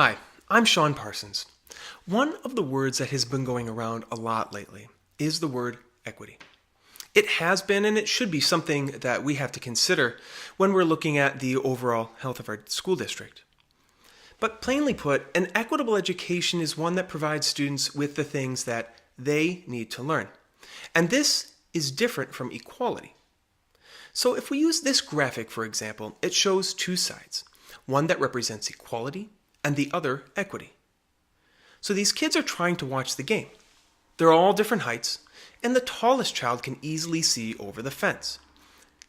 Hi, I'm Sean Parsons. One of the words that has been going around a lot lately is the word equity. It has been and it should be something that we have to consider when we're looking at the overall health of our school district. But plainly put, an equitable education is one that provides students with the things that they need to learn. And this is different from equality. So if we use this graphic, for example, it shows two sides, one that represents equality and the other equity. So these kids are trying to watch the game. They're all different heights, and the tallest child can easily see over the fence.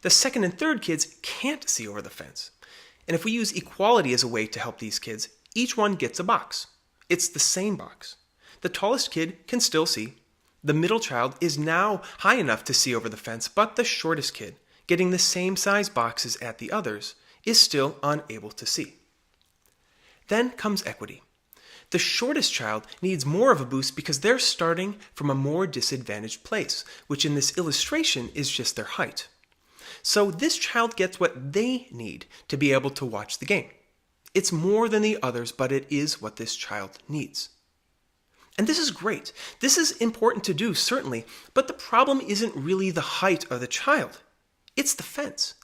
The second and third kids can't see over the fence. And if we use equality as a way to help these kids, each one gets a box. It's the same box. The tallest kid can still see. The middle child is now high enough to see over the fence, but the shortest kid, getting the same size boxes at the others, is still unable to see. Then comes equity. The shortest child needs more of a boost because they're starting from a more disadvantaged place, which in this illustration is just their height. So this child gets what they need to be able to watch the game. It's more than the others, but it is what this child needs. And this is great. This is important to do, certainly, but the problem isn't really the height of the child. It's the fence.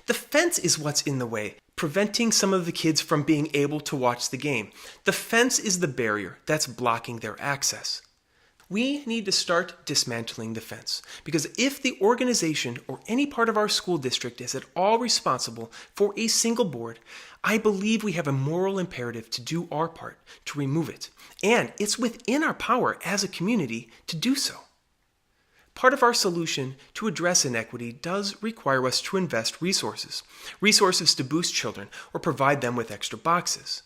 The fence is what's in the way, preventing some of the kids from being able to watch the game. The fence is the barrier that's blocking their access. We need to start dismantling the fence, because if the organization or any part of our school district is at all responsible for a single board, I believe we have a moral imperative to do our part to remove it. And it's within our power as a community to do so. Part of our solution to address inequity does require us to invest resources to boost children or provide them with extra boxes.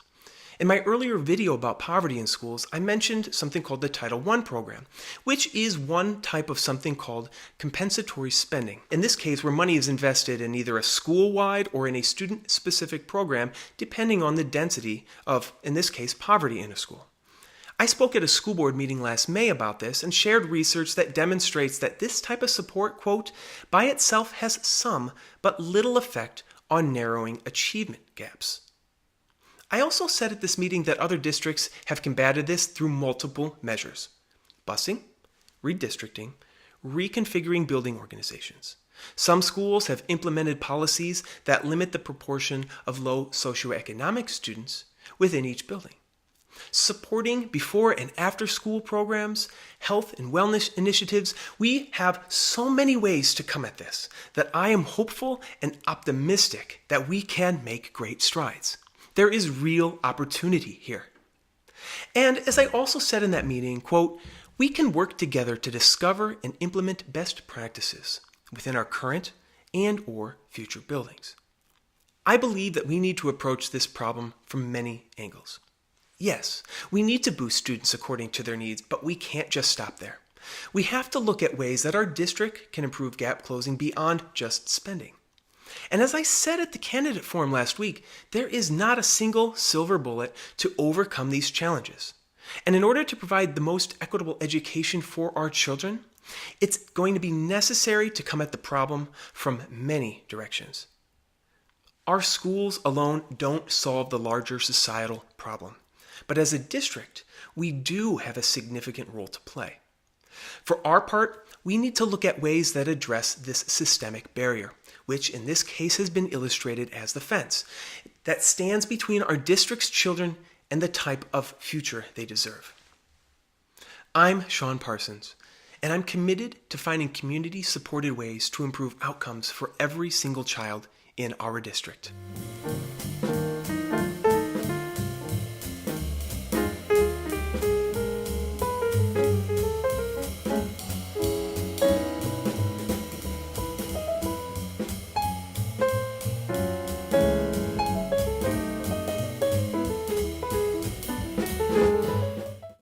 In my earlier video about poverty in schools, I mentioned something called the Title I program, which is one type of something called compensatory spending. In this case, where money is invested in either a school-wide or in a student-specific program, depending on the density of, in this case, poverty in a school. I spoke at a school board meeting last May about this and shared research that demonstrates that this type of support, quote, by itself has some but little effect on narrowing achievement gaps. I also said at this meeting that other districts have combated this through multiple measures: busing, redistricting, reconfiguring building organizations. Some schools have implemented policies that limit the proportion of low socioeconomic students within each building. Supporting before and after school programs, health and wellness initiatives, we have so many ways to come at this that I am hopeful and optimistic that we can make great strides. There is real opportunity here. And as I also said in that meeting, quote, we can work together to discover and implement best practices within our current and or future buildings. I believe that we need to approach this problem from many angles. Yes, we need to boost students according to their needs, but we can't just stop there. We have to look at ways that our district can improve gap closing beyond just spending. And as I said at the candidate forum last week, there is not a single silver bullet to overcome these challenges. And in order to provide the most equitable education for our children, it's going to be necessary to come at the problem from many directions. Our schools alone don't solve the larger societal problem. But as a district, we do have a significant role to play. For our part, we need to look at ways that address this systemic barrier, which in this case has been illustrated as the fence, that stands between our district's children and the type of future they deserve. I'm Sean Parsons, and I'm committed to finding community-supported ways to improve outcomes for every single child in our district.